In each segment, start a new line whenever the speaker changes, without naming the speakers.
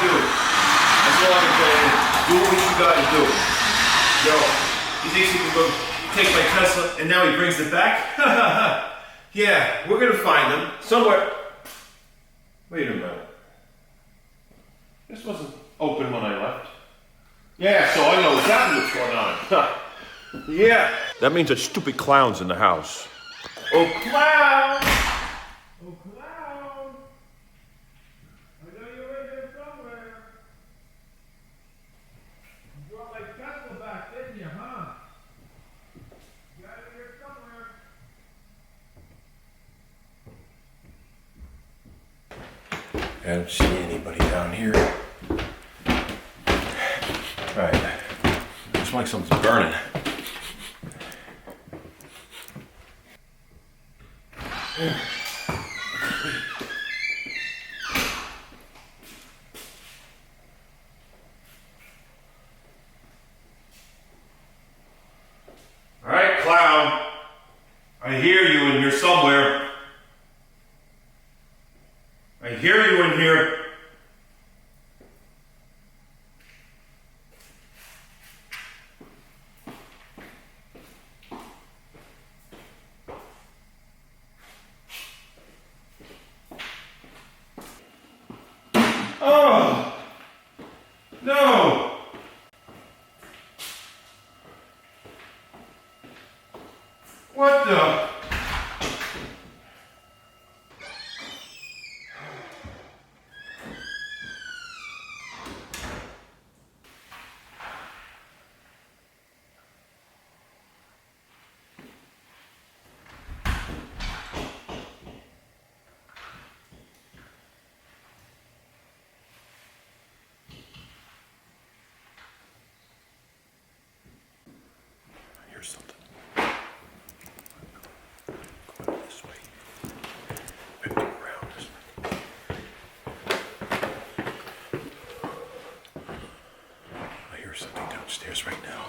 do. That's all I can tell you. Do what you gotta do. Yo, he thinks he can go take my Tesla and now he brings it back? Yeah, we're gonna find them somewhere. Wait a minute. This wasn't open when I left. Yeah, so I know exactly what's going on. Yeah. That means there's stupid clowns in the house. Oh, clown! Oh, clown! I know you're in there somewhere. You brought my Tesla back, didn't you, huh? You got it here somewhere. I don't see anybody down here. Right. Looks like something's burning. All right, clown. I hear you in here somewhere. I hear you in here. Oh! No! What the? Here's something. Go this way. Maybe go around this way. I hear something downstairs right now.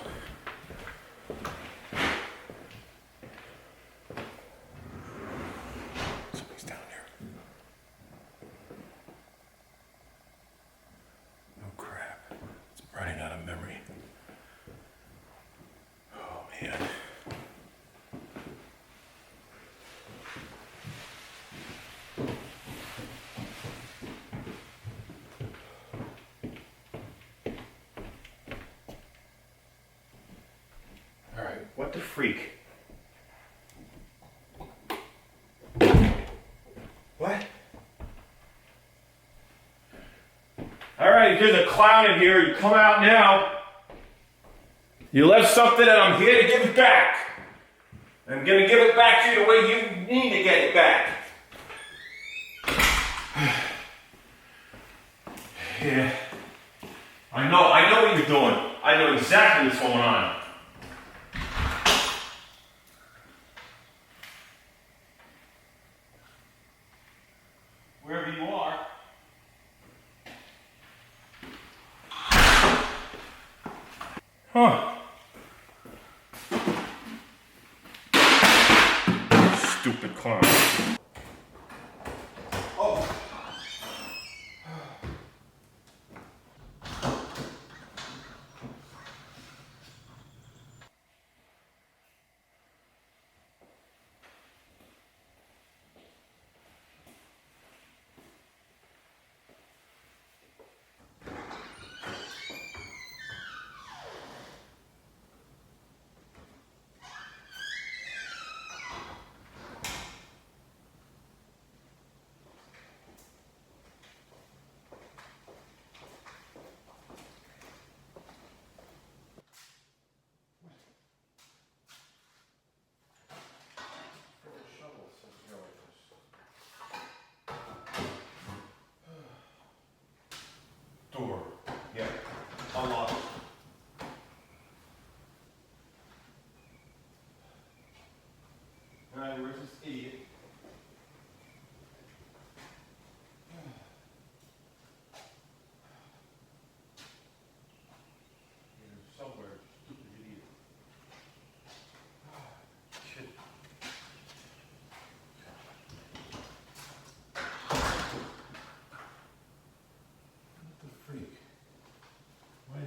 Something's down there. Oh crap. It's running out of memory. Oh man. All right, what the freak? What? All right, there's a clown in here. You come out now. You left something and I'm here to give it back. I'm gonna give it back to you the way you need to get it back. Yeah. I know what you're doing. I know exactly what's going on. Wherever you are. Huh. Stupid clown. Oh.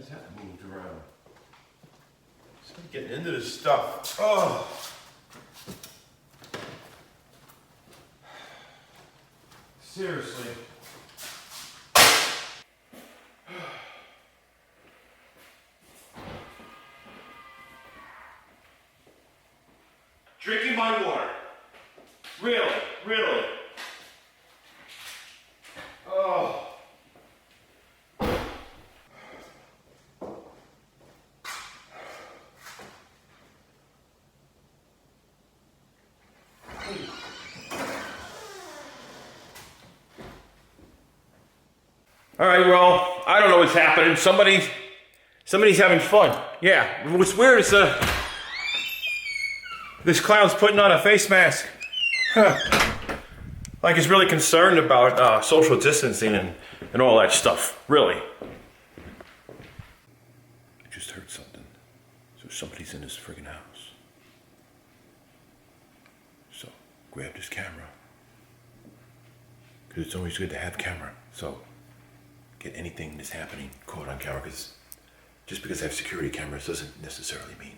is that moved around? Start getting into this stuff. Oh. Seriously. Drinking my water. Really, really. Oh. All right, well, I don't know what's happening. Somebody's having fun. Yeah, what's weird is this clown's putting on a face mask. Huh. Like he's really concerned about social distancing and all that stuff, really. I just heard something. So somebody's in this friggin' house. So grab this camera. Because it's always good to have camera. So get anything that's happening caught on camera, because just because I have security cameras doesn't necessarily mean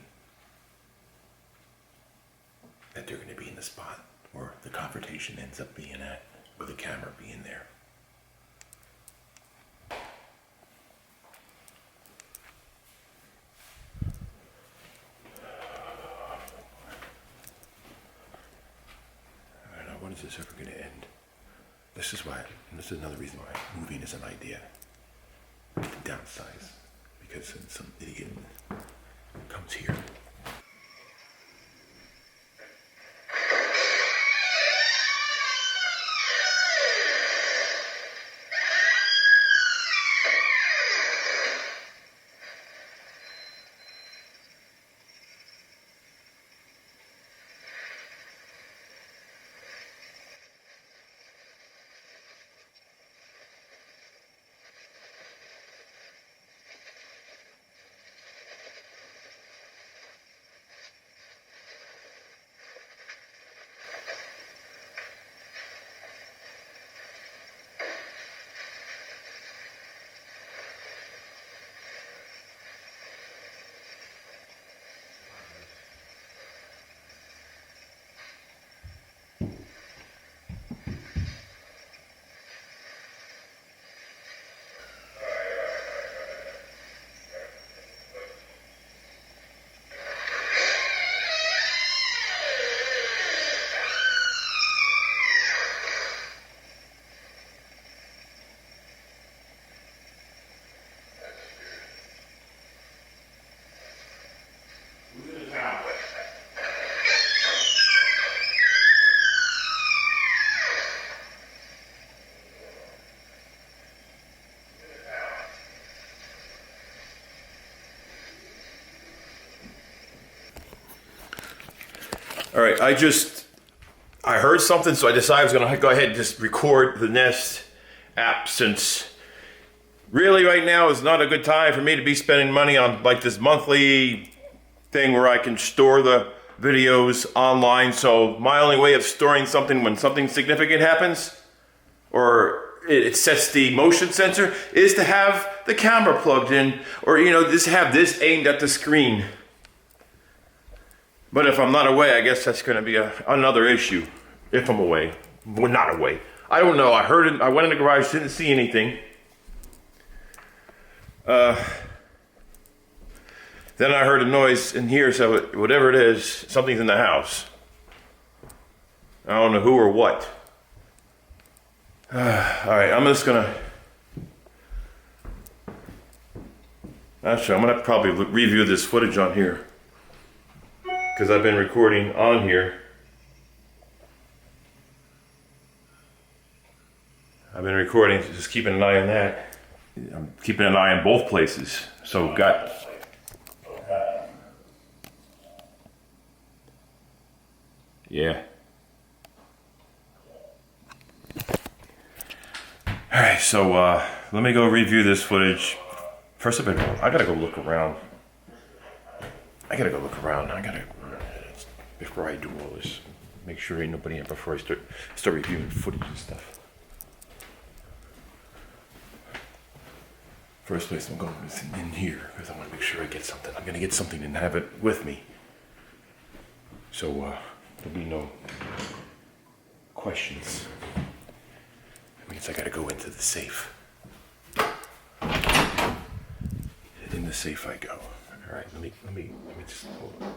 that they're going to be in the spot where the confrontation ends up being at, with the camera being there. I don't know, when is this ever going to end? This is another reason why moving is an idea. Downsize. Because then some idiot comes here. All right, I heard something, so I decided I was gonna go ahead and just record the Nest app, since really right now is not a good time for me to be spending money on like this monthly thing where I can store the videos online. So my only way of storing something when something significant happens, or it sets the motion sensor, is to have the camera plugged in, or just have this aimed at the screen. But if I'm not away, I guess that's going to be another issue. If I'm away. Well, not away. I don't know. I heard it. I went in the garage, didn't see anything. Then I heard a noise in here, so whatever it is, something's in the house. I don't know who or what. Alright, I'm just going to... Actually, I'm going to probably review this footage on here, because I've been recording on here. I've been recording, just keeping an eye on that. I'm keeping an eye on both places. So got... Yeah. Alright, so let me go review this footage. First of all, I gotta go look around. Before I do all this, make sure ain't nobody in before I start reviewing footage and stuff. First place I'm going is in here because I want to make sure I get something. I'm going to get something and have it with me. So there'll be no questions. That means I got to go into the safe. In the safe I go. All right, let me just hold on.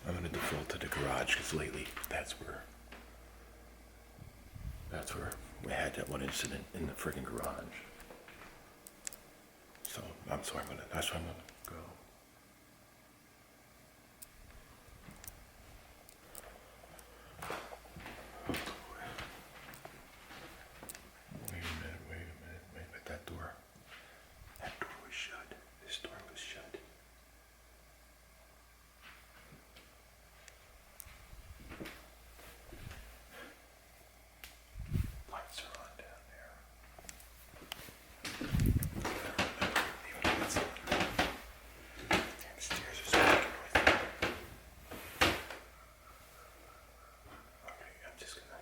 I'm going to default to the garage because lately that's where we had that one incident in the friggin' garage. So that's where I'm gonna go. Wait a minute, but that door was shut. This door was shut. Lights are on down there. Damn stairs are so fucking noisy. Okay, I'm just gonna.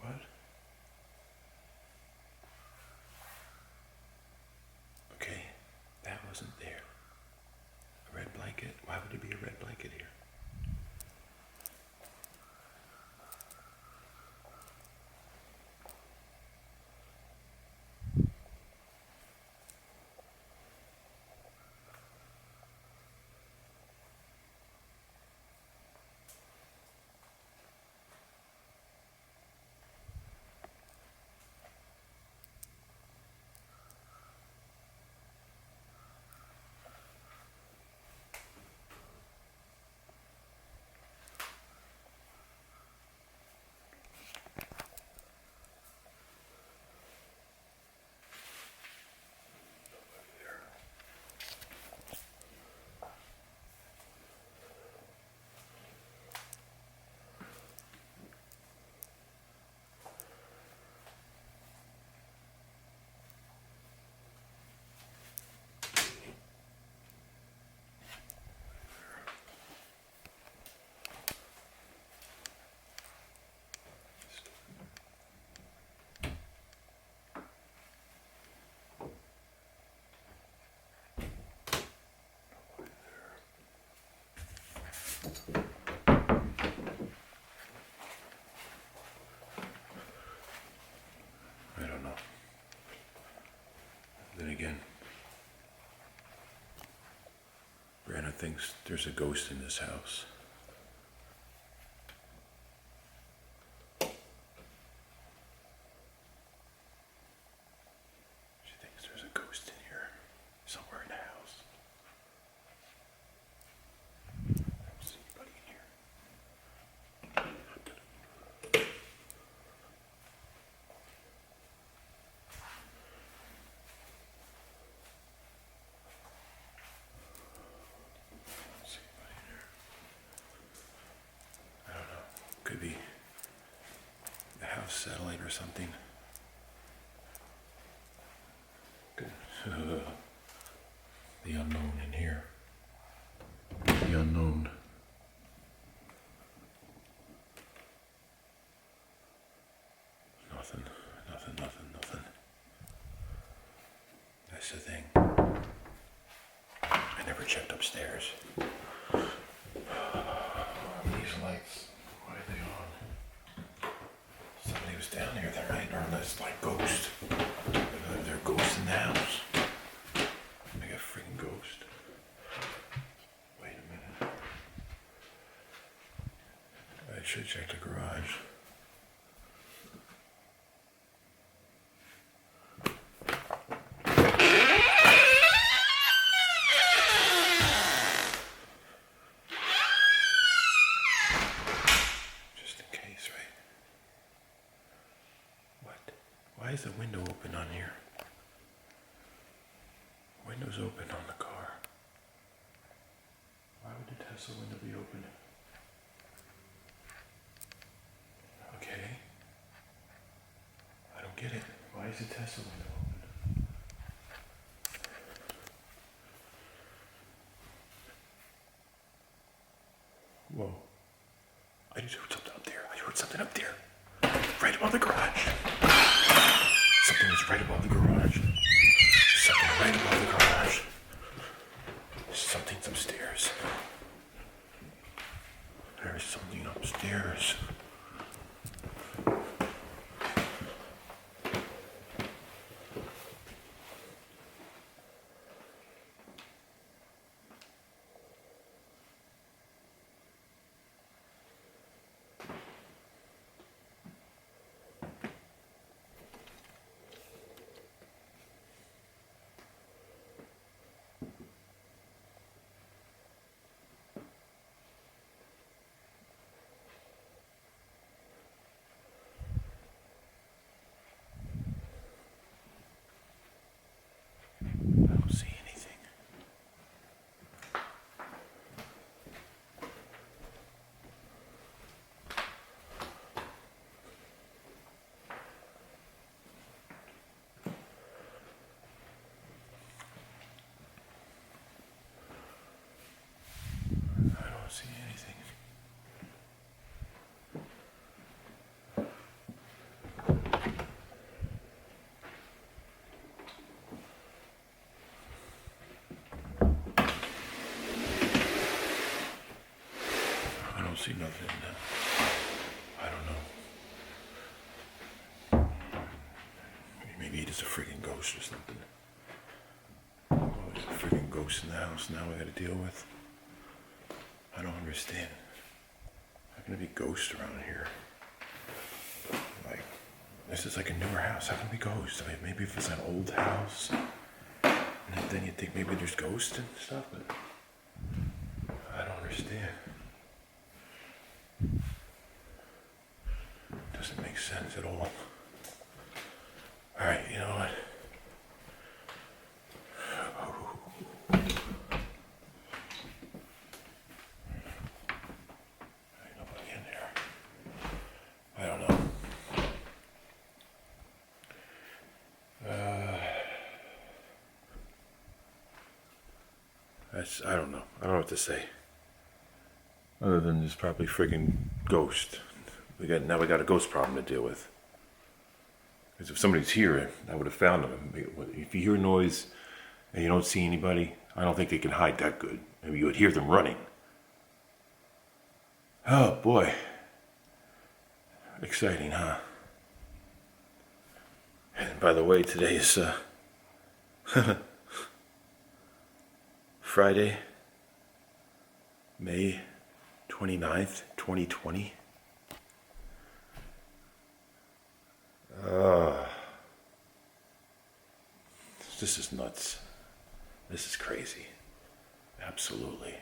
What? Okay, that wasn't there. A red blanket? Why would there be a red blanket here? I don't know. Then again, Brianna thinks there's a ghost in this house. She thinks there's a ghost in here, somewhere in the house. I don't see anybody in here. Could be the house satellite or something. Good. The unknown in here. The unknown. Nothing. That's the thing. I never checked upstairs. These lights. Why are they on? Somebody was down here that night, or that's like ghost. There are ghosts in the house. Like a freaking ghost. Wait a minute. I should check the garage. is the window open on here? Window's open on the car. Why would the Tesla window be open? Okay. I don't get it. Why is the Tesla window open? Whoa. I just heard something up there. I heard something up there. Right above the garage. Something was right above the garage. Something right above the garage. Something's upstairs. There's something upstairs. See anything. I don't see nothing. I don't know. Maybe it's a freaking ghost or something. Oh, there's a freaking ghost in the house now we gotta deal with. I don't understand. How can there be ghosts around here? Like, this is like a newer house. How can there be ghosts? I mean, maybe if it's an old house, and then you think maybe there's ghosts and stuff, but I don't understand. Doesn't make sense at all. Alright, you know what? I don't know. I don't know what to say. Other than there's probably friggin' ghost. Now we got a ghost problem to deal with. Because if somebody's here, I would have found them. If you hear noise and you don't see anybody, I don't think they can hide that good. Maybe you would hear them running. Oh boy. Exciting, huh? And by the way, today is Friday, May 29th, 2020. This is nuts. This is crazy. Absolutely.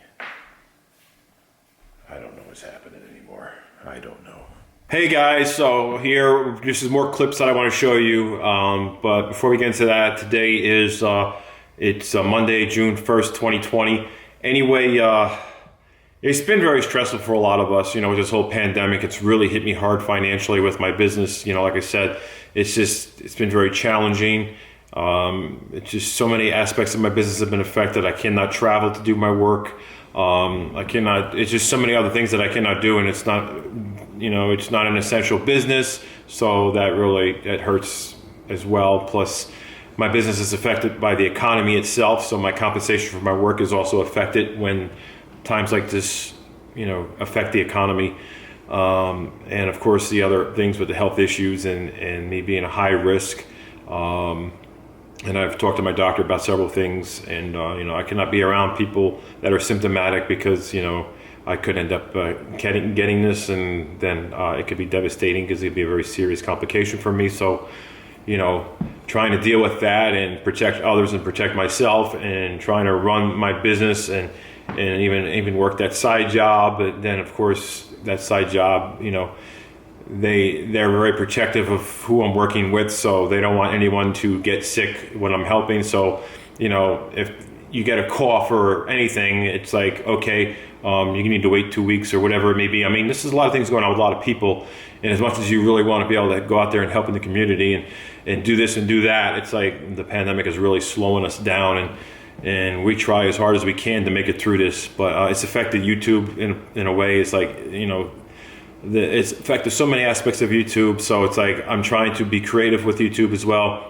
I don't know what's happening anymore. I don't know. Hey guys, so here, this is more clips that I want to show you. But before we get into that, today is it's Monday, June 1st, 2020. Anyway, it's been very stressful for a lot of us, with this whole pandemic. It's really hit me hard financially with my business. Like I said, it's been very challenging. It's just so many aspects of my business have been affected. I cannot travel to do my work. It's just so many other things that I cannot do, and it's not, it's not an essential business. So that hurts as well. Plus, my business is affected by the economy itself, so my compensation for my work is also affected when times like this, affect the economy. And of course, the other things with the health issues and me being a high risk. And I've talked to my doctor about several things, and I cannot be around people that are symptomatic because I could end up getting this, and then it could be devastating because it'd be a very serious complication for me. So, trying to deal with that and protect others and protect myself, and trying to run my business and even work that side job. But then, of course, that side job,
they're very protective of who I'm working with, so they don't want anyone to get sick when I'm helping. So, you know, if you get a cough or anything, it's like, okay, you need to wait 2 weeks or whatever it may be. I mean, this is a lot of things going on with a lot of people, and as much as you really want to be able to go out there and help in the community and do this and do that, it's like the pandemic is really slowing us down, and we try as hard as we can to make it through this, but it's affected YouTube in a way. It's like, you know, it's affected so many aspects of YouTube, so it's like I'm trying to be creative with YouTube as well.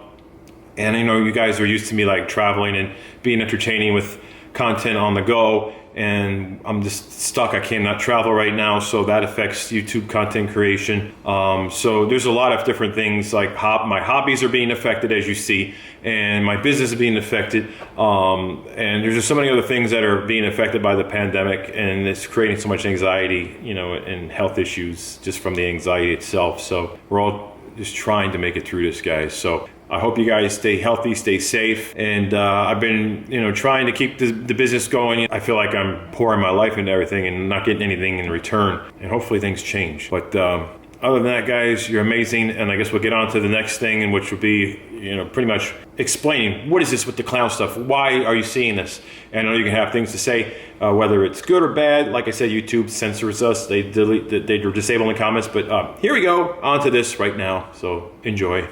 And you know, you guys are used to me like traveling and being entertaining with content on the go, and I'm just stuck. I cannot travel right now, so that affects YouTube content creation. So there's a lot of different things, like my hobbies are being affected, as you see, and my business is being affected. And there's just so many other things that are being affected by the pandemic, and it's creating so much anxiety, you know, and health issues just from the anxiety itself. So we're all just trying to make it through this, guys. So I hope you guys stay healthy, stay safe, and I've been, you know, trying to keep the business going. I feel like I'm pouring my life into everything and not getting anything in return, and hopefully things change. But other than that, guys, you're amazing, and I guess we'll get on to the next thing, in which will be, you know, pretty much explaining what is this with the clown stuff. Why are you seeing this? And I know you can have things to say, whether it's good or bad. Like I said, YouTube censors us; they disable the comments. But here we go, on to this right now. So enjoy.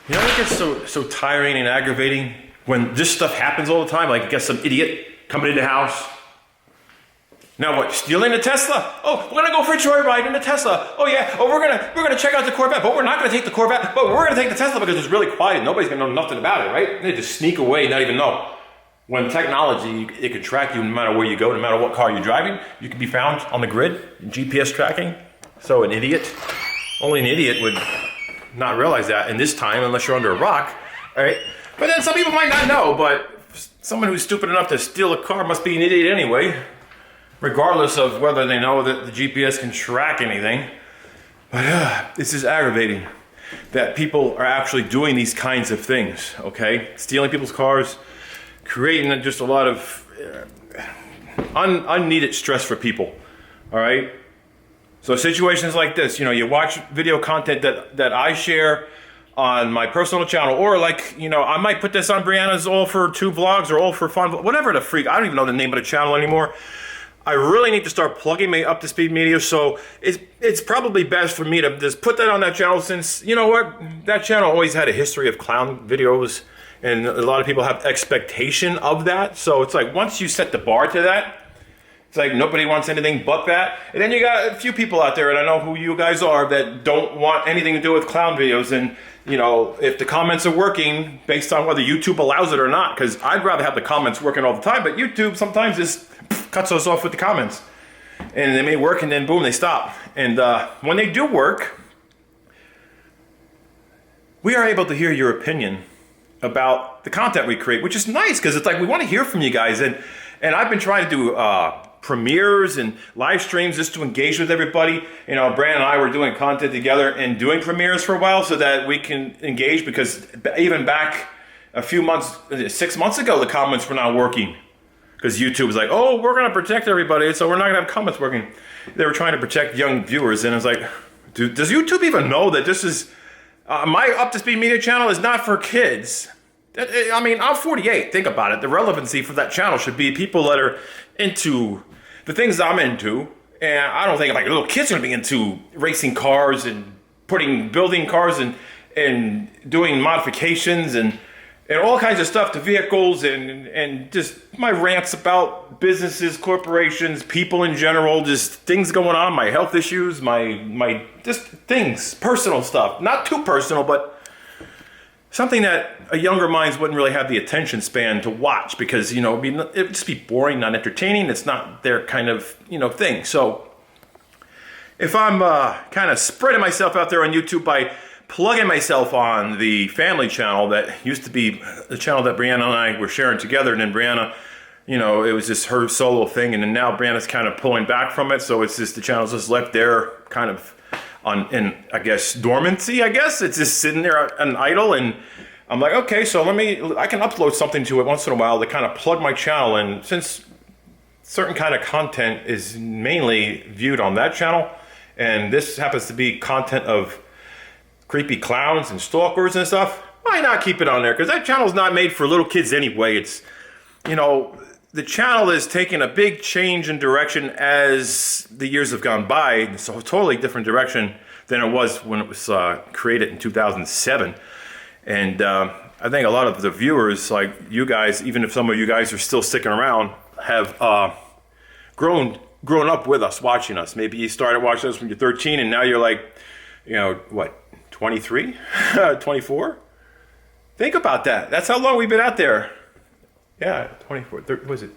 You know, it gets so tiring and aggravating when this stuff happens all the time. Like, you get some idiot coming into the house. Now what, stealing a Tesla? Oh, we're gonna go for a joyride in a Tesla. Oh yeah, oh, we're gonna check out the Corvette, but we're not gonna take the Corvette, but we're gonna take the Tesla because it's really quiet. Nobody's gonna know nothing about it, right? They just sneak away, not even know. When technology, it can track you no matter where you go, no matter what car you're driving. You can be found on the grid, GPS tracking. So an idiot, only an idiot would not realize that in this time, unless you're under a rock, all right? But then some people might not know, but someone who's stupid enough to steal a car must be an idiot anyway, regardless of whether they know that the GPS can track anything. But this is aggravating that people are actually doing these kinds of things, okay? Stealing people's cars, creating just a lot of unneeded stress for people, all right? So situations like this, you know, you watch video content that I share on my personal channel, or like, you know, I might put this on Brianna's All for Two vlogs or All for Fun, whatever the freak, I don't even know the name of the channel anymore. I really need to start plugging my Up to Speed media, so it's probably best for me to just put that on that channel, since, you know what, that channel always had a history of clown videos, and a lot of people have expectation of that. So it's like, once you set the bar to that, it's like nobody wants anything but that. And then you got a few people out there, and I know who you guys are, that don't want anything to do with clown videos. And, you know, if the comments are working based on whether YouTube allows it or not, because I'd rather have the comments working all the time, but YouTube sometimes just cuts us off with the comments. And they may work, and then boom, they stop. And when they do work, we are able to hear your opinion about the content we create, which is nice, because it's like we want to hear from you guys. And I've been trying to do premieres and live streams just to engage with everybody. You know, Brandon and I were doing content together and doing premieres for a while so that we can engage, because even back a few months, 6 months ago, the comments were not working. Because YouTube was like, oh, we're going to protect everybody, so we're not going to have comments working. They were trying to protect young viewers, and it's like, dude, does YouTube even know that this is, my Up to Speed Media channel is not for kids? I mean, I'm 48, think about it. The relevancy for that channel should be people that are into the things I'm into, and I don't think like little kids are gonna be into racing cars and building cars and doing modifications and all kinds of stuff to vehicles, and just my rants about businesses, corporations, people in general, just things going on, my health issues, my just things, personal stuff, not too personal, but something that a younger minds wouldn't really have the attention span to watch, because, you know, it'd just be boring, not entertaining. It's not their kind of, you know, thing. So if I'm kind of spreading myself out there on YouTube by plugging myself on the family channel that used to be the channel that Brianna and I were sharing together, and then Brianna, you know, it was just her solo thing, and then now Brianna's kind of pulling back from it, so it's just the channel's just left there kind of in, I guess, dormancy, I guess. It's just sitting there and idle, and I'm like, okay, so I can upload something to it once in a while to kind of plug my channel in, since certain kind of content is mainly viewed on that channel, and this happens to be content of creepy clowns and stalkers and stuff, why not keep it on there? Because that channel's not made for little kids anyway. It's, you know, the channel is taking a big change in direction as the years have gone by. It's a totally different direction than it was when it was created in 2007. And I think a lot of the viewers, like you guys, even if some of you guys are still sticking around, have grown up with us, watching us. Maybe you started watching us when you're 13 and now you're like, you know, what, 23, 24? Think about that. That's how long we've been out there. Yeah, 24, 30, was it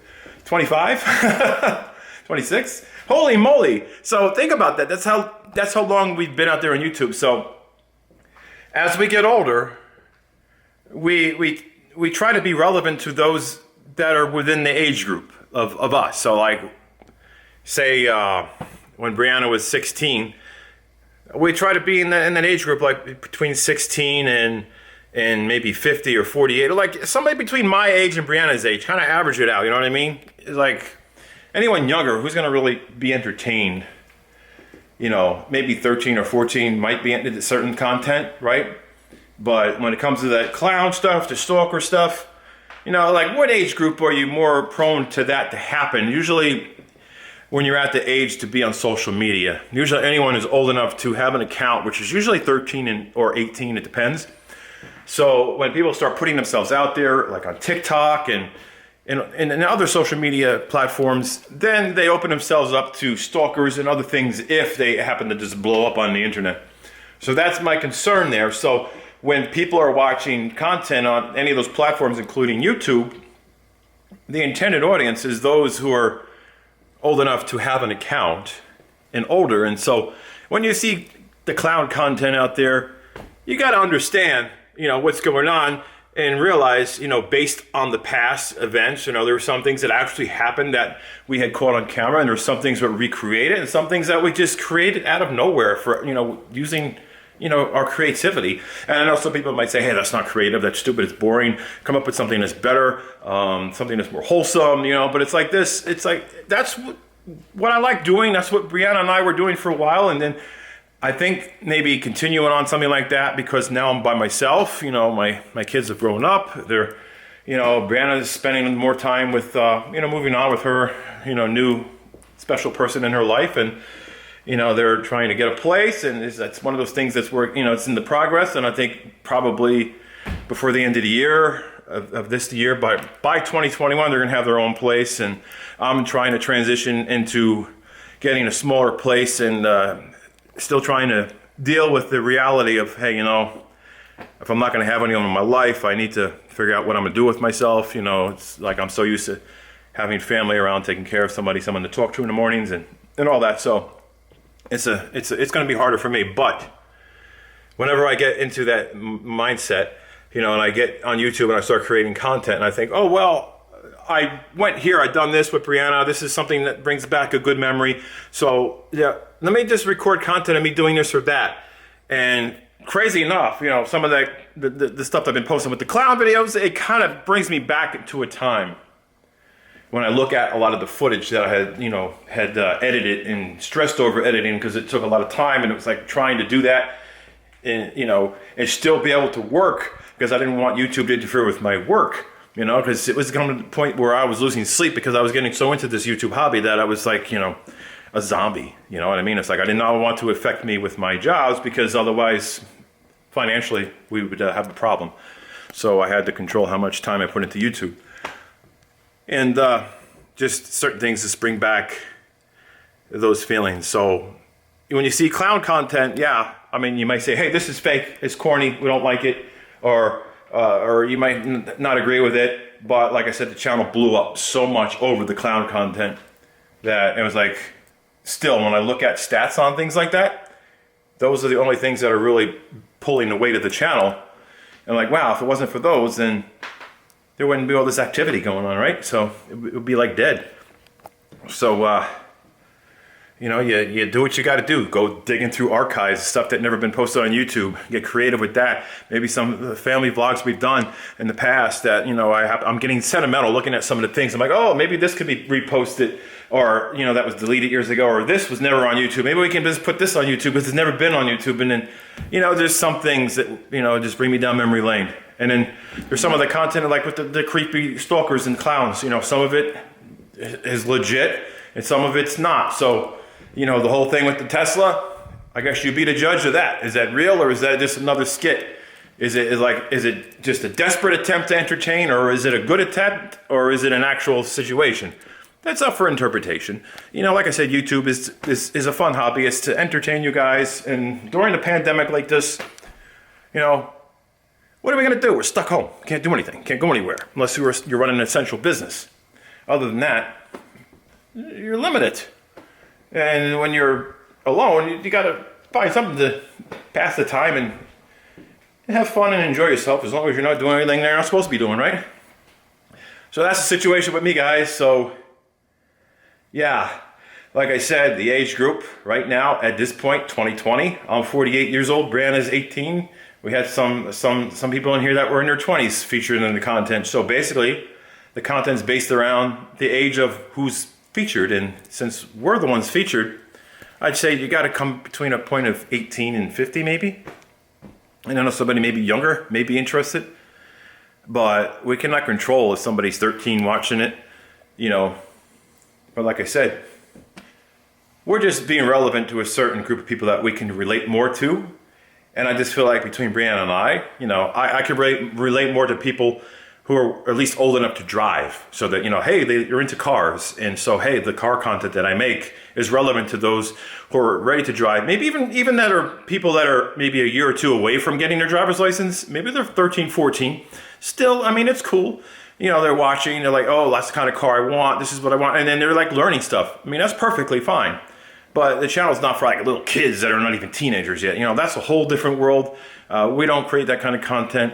25? 26? Holy moly. So think about that. That's how long we've been out there on YouTube. So as we get older, we try to be relevant to those that are within the age group of us. So like, say when Brianna was 16, we try to be in that age group, like between 16 and maybe 50 or 48, or like somebody between my age and Brianna's age, kind of average it out, you know what I mean? It's like anyone younger, who's gonna really be entertained? You know, maybe 13 or 14 might be into certain content, right? But when it comes to that clown stuff, the stalker stuff, you know, like what age group are you more prone to that to happen? Usually when you're at the age to be on social media. Usually anyone who's old enough to have an account, which is usually 13 or 18, it depends. So when people start putting themselves out there, like on TikTok and other social media platforms, then they open themselves up to stalkers and other things if they happen to just blow up on the internet. So that's my concern there. So when people are watching content on any of those platforms, including YouTube, the intended audience is those who are old enough to have an account and older. And so when you see the clown content out there, you got to understand, you know, what's going on and realize, you know, based on the past events, you know, there were some things that actually happened that we had caught on camera, and there were some things that were recreated and some things that we just created out of nowhere for, you know, using, you know, our creativity. And I know some people might say, hey, that's not creative, that's stupid, it's boring, come up with something that's better, something that's more wholesome, you know. But it's like this, it's like, that's what I like doing. That's what Brianna and I were doing for a while. And then I think maybe continuing on something like that, because now I'm by myself, you know, my kids have grown up. They're, you know, Brianna's spending more time with, you know, moving on with her, you know, new special person in her life. And, you know, they're trying to get a place, and that's one of those things that's where, you know, it's in the progress. And I think probably before the end of the year, of this year, by 2021, they're going to have their own place. And I'm trying to transition into getting a smaller place and still trying to deal with the reality of, hey, you know, if I'm not going to have anyone in my life, I need to figure out what I'm going to do with myself. You know, it's like I'm so used to having family around, taking care of somebody, someone to talk to in the mornings and all that. So it's going to be harder for me. But whenever I get into that mindset, you know, and I get on YouTube and I start creating content and I think, oh, well, I went here, I've done this with Brianna, this is something that brings back a good memory. So yeah, let me just record content of me doing this or that. And crazy enough, you know, some of the stuff I've been posting with the clown videos, it kind of brings me back to a time when I look at a lot of the footage that I had, you know, edited and stressed over editing, because it took a lot of time, and it was like trying to do that and, you know, and still be able to work, because I didn't want YouTube to interfere with my work, you know, because it was coming to the point where I was losing sleep because I was getting so into this YouTube hobby that I was like, you know, a zombie, you know what I mean? It's like I did not want to affect me with my jobs, because otherwise financially we would have a problem. So I had to control how much time I put into YouTube. And just certain things just bring back those feelings. So when you see clown content, yeah, I mean, you might say, hey, this is fake, it's corny, we don't like it, or you might not agree with it. But like I said, the channel blew up so much over the clown content that it was like, still, when I look at stats on things like that, those are the only things that are really pulling the weight of the channel. And like, wow, if it wasn't for those, then there wouldn't be all this activity going on, right? So it would be like dead. So, You know, you do what you got to do. Go digging through archives, stuff that never been posted on YouTube. Get creative with that. Maybe some of the family vlogs we've done in the past that, you know, I'm getting sentimental looking at some of the things. I'm like, oh, maybe this could be reposted, or, you know, that was deleted years ago, or this was never on YouTube. Maybe we can just put this on YouTube because it's never been on YouTube. And then, you know, there's some things that, you know, just bring me down memory lane. And then there's some of the content like with the creepy stalkers and clowns. You know, some of it is legit and some of it's not. So, you know, the whole thing with the Tesla, I guess you'd be the judge of that. Is that real, or is that just another skit? Is it just a desperate attempt to entertain, or is it a good attempt, or is it an actual situation? That's up for interpretation. You know, like I said, YouTube is a fun hobby. It's to entertain you guys. And during a pandemic like this, you know, what are we going to do? We're stuck home. Can't do anything. Can't go anywhere unless you're running an essential business. Other than that, you're limited. And when you're alone, you got to find something to pass the time and have fun and enjoy yourself, as long as you're not doing anything you're not supposed to be doing, right? So that's the situation with me, guys. So yeah, like I said, the age group right now at this point, 2020. I'm 48 years old. Brianna's 18. We had some people in here that were in their 20s featured in the content. So basically, the content's based around the age of who's featured, and since we're the ones featured, I'd say you got to come between a point of 18 and 50 maybe. And I know somebody maybe younger may be interested, but we cannot control if somebody's 13 watching it, you know. But like I said, we're just being relevant to a certain group of people that we can relate more to. And I just feel like between Brianna and I, you know, I can relate more to people who are at least old enough to drive, so that, you know, hey, you're into cars, and so, hey, the car content that I make is relevant to those who are ready to drive. Maybe even that are people that are maybe a year or two away from getting their driver's license. Maybe they're 13, 14. Still, I mean, it's cool. You know, they're watching, they're like, oh, that's the kind of car I want, this is what I want, and then they're like learning stuff. I mean, that's perfectly fine. But the channel's not for like little kids that are not even teenagers yet. You know, that's a whole different world. We don't create that kind of content.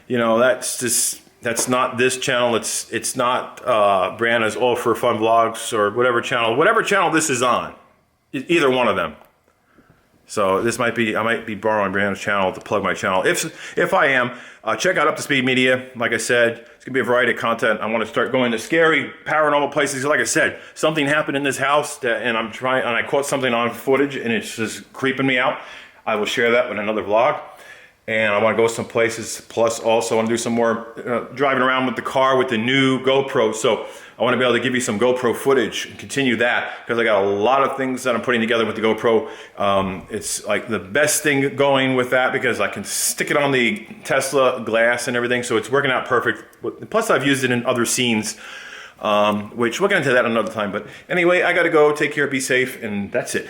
You know, that's not this channel. It's not Brianna's All for Fun Vlogs or whatever channel this is on. Either one of them. So this I might be borrowing Brianna's channel to plug my channel. If I am, check out Up to Speed Media. Like I said, it's gonna be a variety of content. I want to start going to scary, paranormal places. Like I said, something happened in this house and I caught something on footage and it's just creeping me out. I will share that with another vlog. And I want to go some places. Plus, also, I want to do some more driving around with the car with the new GoPro. So I want to be able to give you some GoPro footage and continue that, because I got a lot of things that I'm putting together with the GoPro. It's like the best thing going with that, because I can stick it on the Tesla glass and everything. So it's working out perfect. Plus, I've used it in other scenes, which we'll get into that another time. But anyway, I got to go. Take care. Be safe. And that's it.